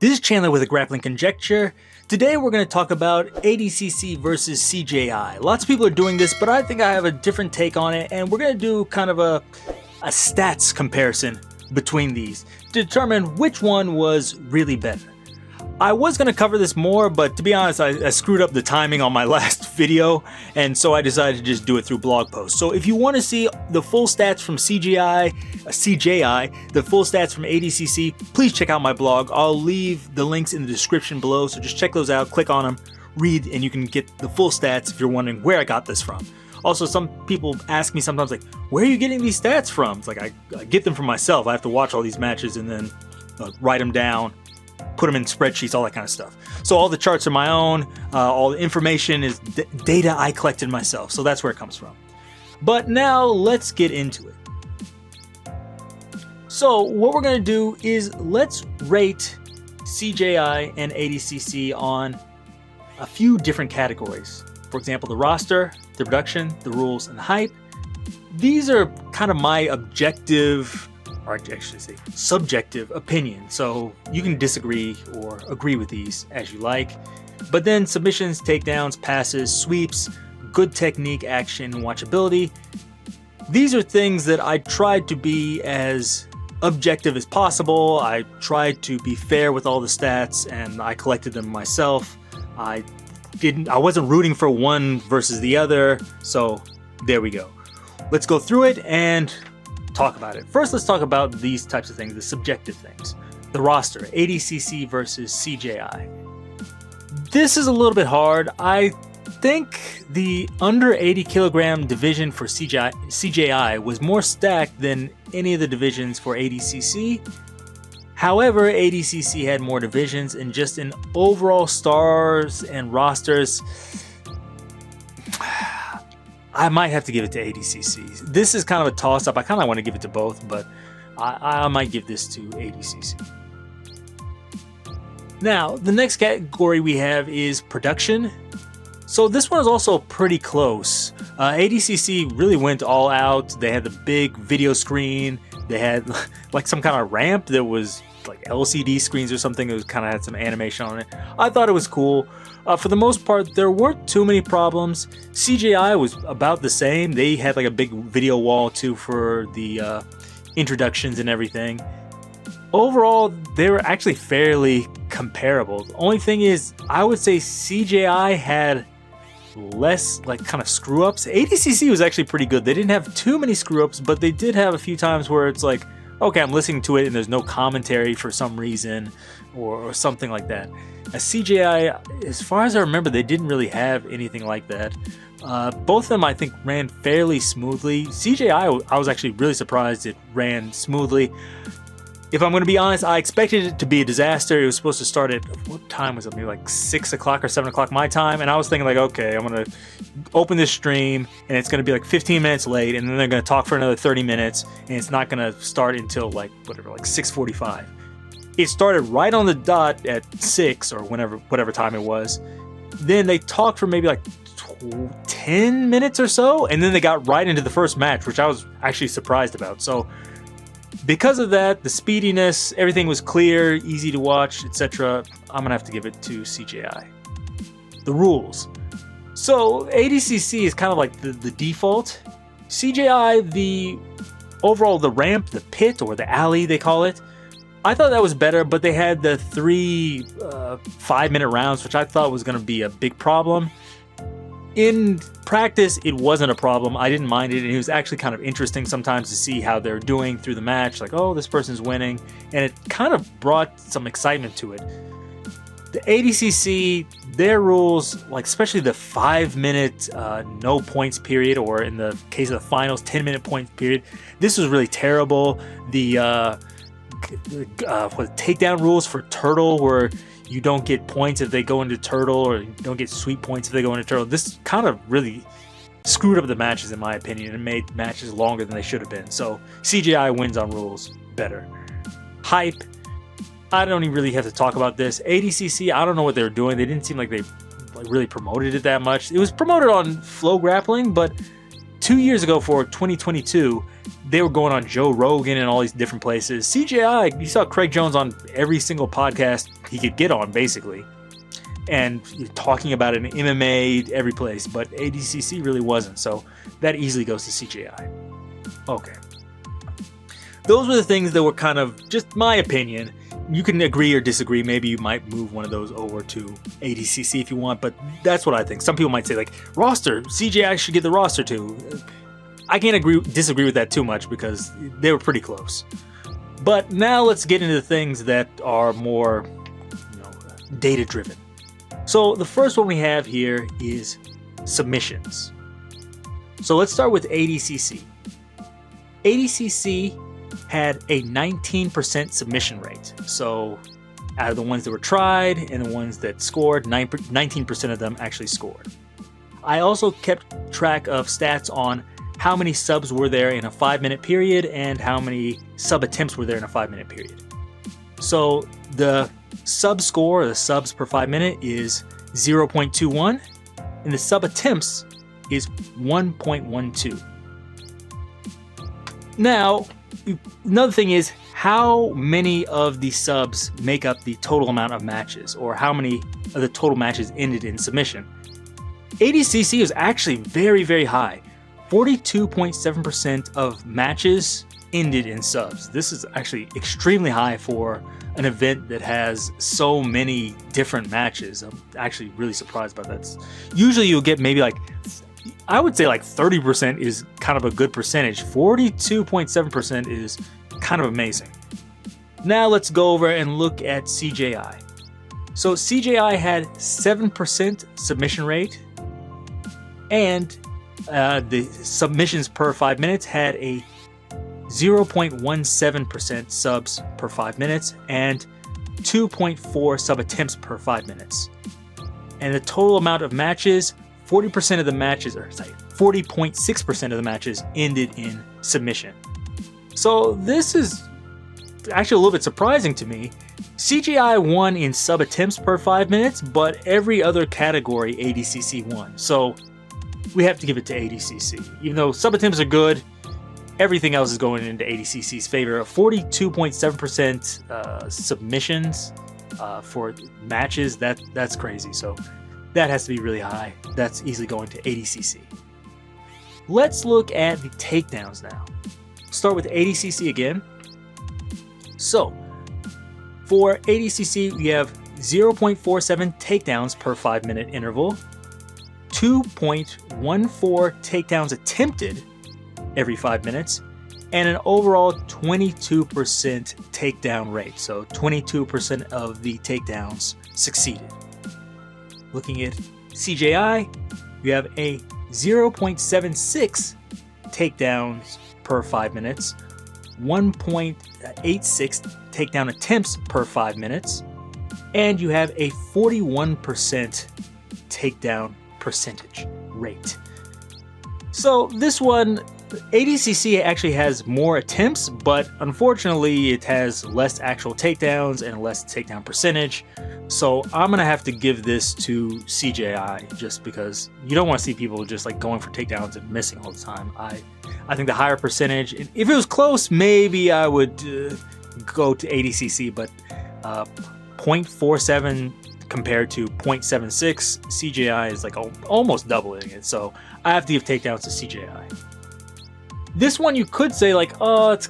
This is Chandler with a Grappling Conjecture. Today we're going to talk about ADCC versus CJI. Lots of people are doing this, but I think I have a different take on it, and we're going to do kind of a stats comparison between these to determine which one was really better. I was going to cover this more, but to be honest, I screwed up the timing on my last video, and so I decided to just do it through blog posts. So if you want to see the full stats from CJI, the full stats from ADCC, please check out my blog. I'll leave the links in the description below, so just check those out, click on them, read, and you can get the full stats if you're wondering where I got this from. Also, some people ask me sometimes, like, where are you getting these stats from? It's like, I get them from myself. I have to watch all these matches and then write them down, put them in spreadsheets, all that kind of stuff. So all the charts are my own, all the information is data I collected myself, so that's where it comes from. But now let's get into it. So what we're going to do is let's rate CJI and ADCC on a few different categories. For example, the roster, the production, the rules, and the hype. These are kind of my objective, or I should say subjective opinion, so you can disagree or agree with these as you like. But then submissions, takedowns, passes, sweeps, good technique, action, and watchability. These are things that I tried to be as objective as possible. I tried to be fair with all the stats, and I collected them myself. I wasn't rooting for one versus the other, so there we go. Let's go through it and talk about it. First, let's talk about these types of things, the subjective things. The roster, ADCC versus CJI. This is a little bit hard. I think the under 80 kilogram division for CJI was more stacked than any of the divisions for ADCC. However, ADCC had more divisions, and just in overall stars and rosters, I might have to give it to ADCC. This is kind of a toss-up. I kind of want to give it to both, but I might give this to ADCC. Now, the next category we have is production. So this one is also pretty close. ADCC really went all out. They had the big video screen. They had like some kind of ramp that was like LCD screens or something. It was kind of had some animation on it. I thought it was cool. For the most part, there weren't too many problems. CJI was about the same. They had like a big video wall too for the introductions and everything. Overall, they were actually fairly comparable. The only thing is, I would say CJI had less like kind of screw ups. ADCC was actually pretty good. They didn't have too many screw ups, but they did have a few times where it's like, okay, I'm listening to it and there's no commentary for some reason or something like that. CJI, as far as I remember, they didn't really have anything like that. Both of them, I think, ran fairly smoothly. CJI, I was actually really surprised it ran smoothly. If I'm going to be honest, I expected it to be a disaster. It was supposed to start at, what time was it? Maybe like 6 o'clock or 7 o'clock my time. And I was thinking like, okay, I'm going to open this stream and it's going to be like 15 minutes late. And then they're going to talk for another 30 minutes. And it's not going to start until like, whatever, like 6:45. It started right on the dot at 6 or whatever time it was. Then they talked for maybe like 10 minutes or so. And then they got right into the first match, which I was actually surprised about. So because of that, the speediness, everything was clear, easy to watch, etc. I'm going to have to give it to CJI. The rules. So ADCC is kind of like the default. CJI, the ramp, the pit, or the alley they call it, I thought that was better, but they had the 3 5-minute rounds, which I thought was going to be a big problem. In practice, it wasn't a problem. I didn't mind it, and it was actually kind of interesting sometimes to see how they're doing through the match. Like, oh, this person's winning, and it kind of brought some excitement to it. The ADCC, their rules, like especially the 5-minute no points period, or in the case of the finals, 10-minute points period, this was really terrible. The takedown rules for turtle, where you don't get points if they go into turtle, or you don't get sweep points if they go into turtle. This kind of really screwed up the matches, in my opinion, and made matches longer than they should have been. So CJI wins on rules better. Hype, I don't even really have to talk about this. ADCC, I don't know what they were doing. They didn't seem like they really promoted it that much. It was promoted on Flow Grappling, but 2 years ago for 2022, they were going on Joe Rogan and all these different places. CJI, you saw Craig Jones on every single podcast he could get on, basically. And talking about it in MMA, every place. But ADCC really wasn't, so that easily goes to CJI. Okay. Those were the things that were kind of just my opinion. You can agree or disagree. Maybe you might move one of those over to ADCC if you want, but that's what I think. Some people might say, like, roster, CJI should get the roster too. I can't disagree with that too much because they were pretty close. But now let's get into the things that are more, data driven. So the first one we have here is submissions. So let's start with ADCC. ADCC had a 19% submission rate. So out of the ones that were tried and the ones that scored, 19% of them actually scored. I also kept track of stats on how many subs were there in a 5-minute period and how many sub attempts were there in a 5-minute period. So the sub score, or the subs per 5 minute, is 0.21, and the sub attempts is 1.12. Now, another thing is how many of the subs make up the total amount of matches, or how many of the total matches ended in submission. ADCC is actually very, very high. 42.7% of matches ended in subs. This is actually extremely high for an event that has so many different matches. I'm actually really surprised by that. Usually you'll get maybe I would say 30% is kind of a good percentage. 42.7% is kind of amazing. Now let's go over and look at CJI. So CJI had 7% submission rate, and the submissions per 5 minutes had a 0.17% subs per 5 minutes and 2.4 sub attempts per 5 minutes. And the total amount of matches, 40% of the matches, 40.6% of the matches ended in submission. So this is actually a little bit surprising to me. CJI won in sub attempts per 5 minutes, but every other category ADCC won. So we have to give it to ADCC. Even though sub attempts are good, everything else is going into ADCC's favor. 42.7% submissions for matches, that's crazy. So that has to be really high. That's easily going to ADCC. Let's look at the takedowns now. Start with ADCC again. So for ADCC, we have 0.47 takedowns per 5 minute interval, 2.14 takedowns attempted every 5 minutes, and an overall 22% takedown rate. So 22% of the takedowns succeeded. Looking at CJI, we have a 0.76 takedowns per 5 minutes, 1.86 takedown attempts per 5 minutes, and you have a 41% takedown percentage rate. So this one, ADCC actually has more attempts, but unfortunately it has less actual takedowns and less takedown percentage. So I'm gonna have to give this to CJI just because you don't want to see people just going for takedowns and missing all the time. I think the higher percentage, and if it was close, maybe I would go to ADCC, but 0.47 compared to 0.76, CJI is almost doubling it. So I have to give takedowns to CJI. This one you could say it's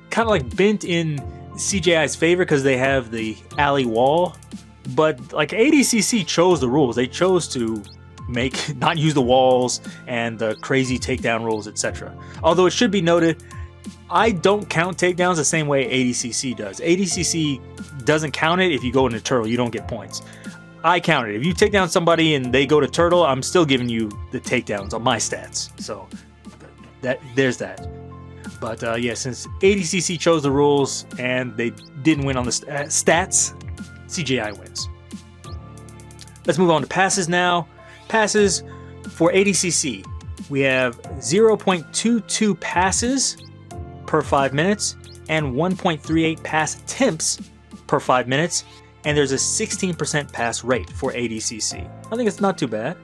kind of bent in CJI's favor because they have the alley wall, but ADCC chose the rules. They chose to not use the walls and the crazy takedown rules, etc. Although it should be noted, I don't count takedowns the same way ADCC does. ADCC doesn't count it if you go into turtle, you don't get points. I count it. If you take down somebody and they go to turtle, I'm still giving you the takedowns on my stats. So there's that. But yeah, since ADCC chose the rules and they didn't win on the stats, CJI wins. Let's move on to passes now. Passes for ADCC, we have 0.22 passes per 5 minutes and 1.38 pass attempts per 5 minutes, and there's a 16% pass rate for ADCC. I think it's not too bad.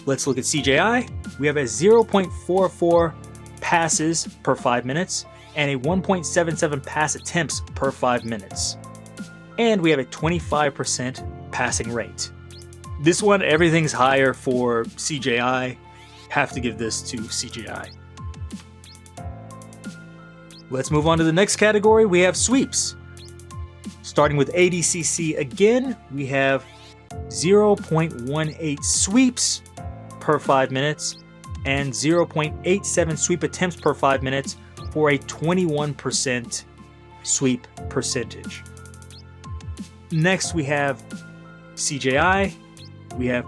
Let's look at CJI. We have a 0.44 passes per 5 minutes and a 1.77 pass attempts per 5 minutes. And we have a 25% passing rate. This one, everything's higher for CJI. Have to give this to CJI. Let's move on to the next category. We have sweeps. Starting with ADCC again, we have 0.18 sweeps per 5 minutes and 0.87 sweep attempts per 5 minutes for a 21% sweep percentage. Next, we have CJI. We have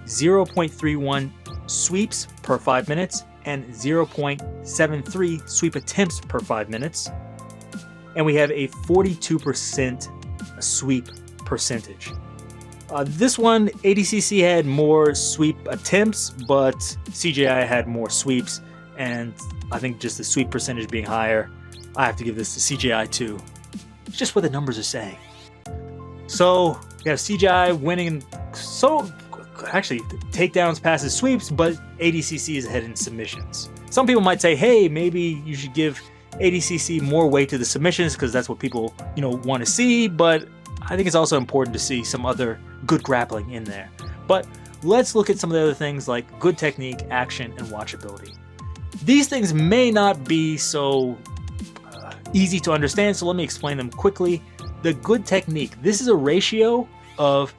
0.31 sweeps per 5 minutes and 0.73 sweep attempts per 5 minutes. And we have a 42% sweep percentage. This one, ADCC had more sweep attempts, but CJI had more sweeps, and I think just the sweep percentage being higher, I have to give this to CJI too. It's just what the numbers are saying. So we have CJI winning, so actually takedowns, passes, sweeps, but ADCC is ahead in submissions. Some people might say, hey, maybe you should give ADCC more weight to the submissions because that's what people, want to see, but I think it's also important to see some other good grappling in there. But let's look at some of the other things like good technique, action, and watchability. These things may not be so easy to understand, so let me explain them quickly. The good technique, this is a ratio of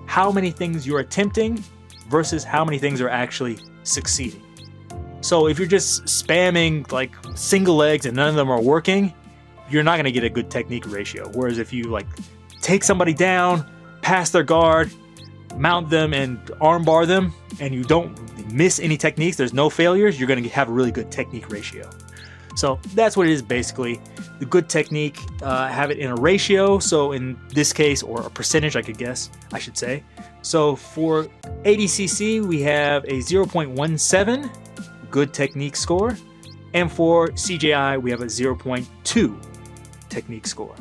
how many things you're attempting versus how many things are actually succeeding. So if you're just spamming like single legs and none of them are working, you're not going to get a good technique ratio. Whereas if you take somebody down, pass their guard, mount them and armbar them, and you don't miss any techniques, there's no failures, you're going to have a really good technique ratio. So that's what it is basically. The good technique, have it in a ratio. So in this case, or a percentage, I should say. So for ADCC, we have a 0.17 good technique score. And for CJI, we have a 0.2 technique score.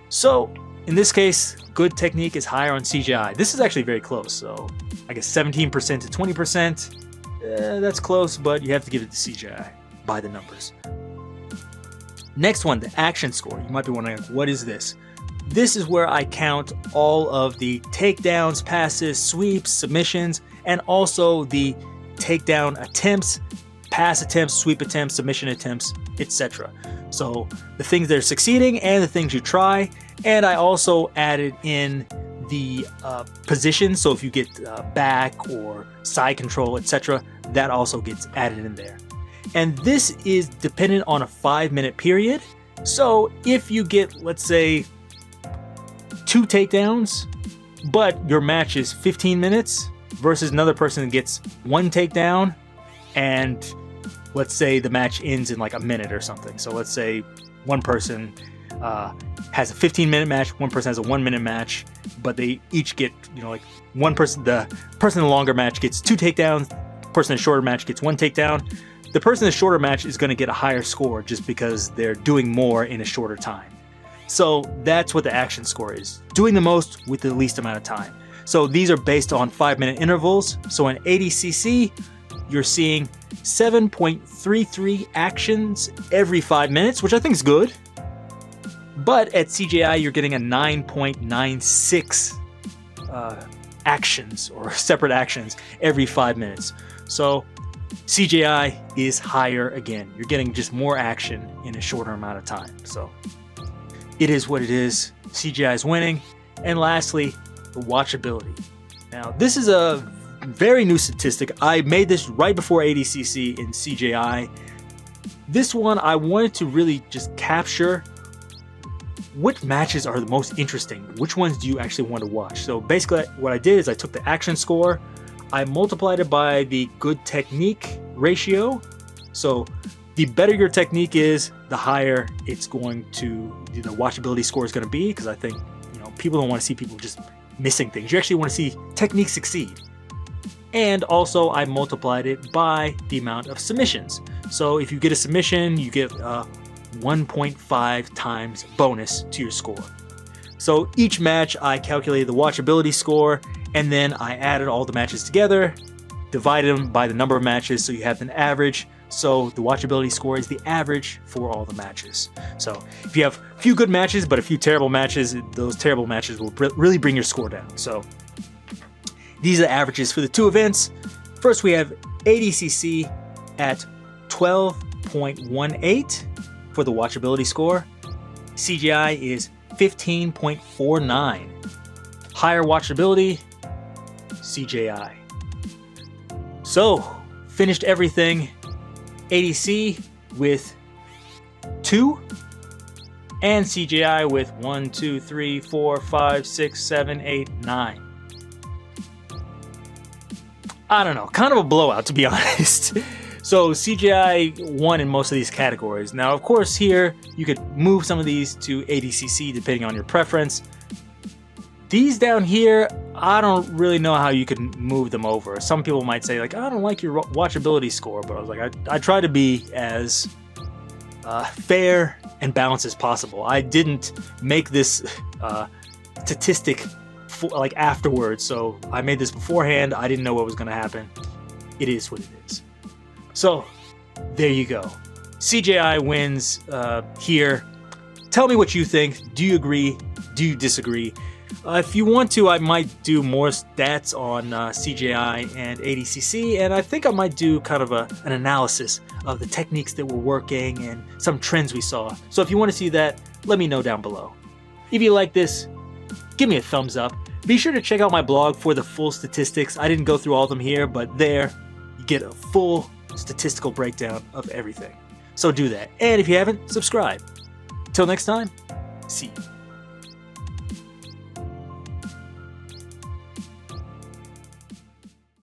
So in this case, good technique is higher on CJI. This is actually very close. So I guess 17% to 20%. That's close, but you have to give it to CJI by the numbers. Next one, the action score. You might be wondering, what is this? This is where I count all of the takedowns, passes, sweeps, submissions, and also the takedown attempts, pass attempts, sweep attempts, submission attempts, etc. So the things that are succeeding and the things you try. And I also added in the position. So if you get back or side control, etc., that also gets added in there. And this is dependent on a 5-minute period. So if you get, let's say, 2 takedowns, but your match is 15 minutes versus another person that gets 1 takedown, and let's say the match ends in like a minute or something. So let's say one person has a 15-minute match, one person has a 1-minute match, but they each get, one person, the person in the longer match gets 2 takedowns, the person in the shorter match gets 1 takedown. The person in the shorter match is going to get a higher score just because they're doing more in a shorter time. So that's what the action score is, doing the most with the least amount of time. So these are based on 5-minute intervals. So in ADCC, you're seeing 7.33 actions every 5 minutes, which I think is good. But at CJI, you're getting a 9.96 actions or separate actions every 5 minutes. So CJI is higher again. You're getting just more action in a shorter amount of time. So it is what it is. CJI is winning. And lastly, the watchability. Now, this is a very new statistic. I made this right before ADCC and CJI. This one, I wanted to really just capture which matches are the most interesting. Which ones do you actually want to watch? So basically what I did is I took the action score, I multiplied it by the good technique ratio. So the better your technique is, the higher it's going to, the watchability score is going to be, because I think, people don't want to see people just missing things. You actually want to see technique succeed. And also I multiplied it by the amount of submissions. So if you get a submission, you get 1.5 times bonus to your score. So each match I calculated the watchability score, and then I added all the matches together, divided them by the number of matches, so you have an average. So the watchability score is the average for all the matches. So if you have a few good matches but a few terrible matches, those terrible matches will really bring your score down. So these are the averages for the two events. First, we have ADCC at 12.18 for the watchability score. CJI is 15.49. Higher watchability, CJI. So, finished everything. ADC with 2, and CJI with 1, 2, 3, 4, 5, 6, 7, 8, 9. I don't know, kind of a blowout, to be honest. So CJI won in most of these categories. Now, of course, here you could move some of these to ADCC depending on your preference. These down here, I don't really know how you can move them over. Some people might say, like, I don't like your watchability score, but I was like, I try to be as fair and balanced as possible. I didn't make this statistic like afterwards, so I made this beforehand. I didn't know what was going to happen. It is what it is. So there you go. CJI wins here. Tell me what you think. Do you agree? Do you disagree? If you want to, I might do more stats on CJI and ADCC, and I think I might do kind of an analysis of the techniques that were working and some trends we saw. So if you want to see that, let me know down below. If you like this, give me a thumbs up. Be sure to check out my blog for the full statistics. I didn't go through all of them here, but there you get a full statistical breakdown of everything. So do that. And if you haven't, subscribe. Till next time, see you.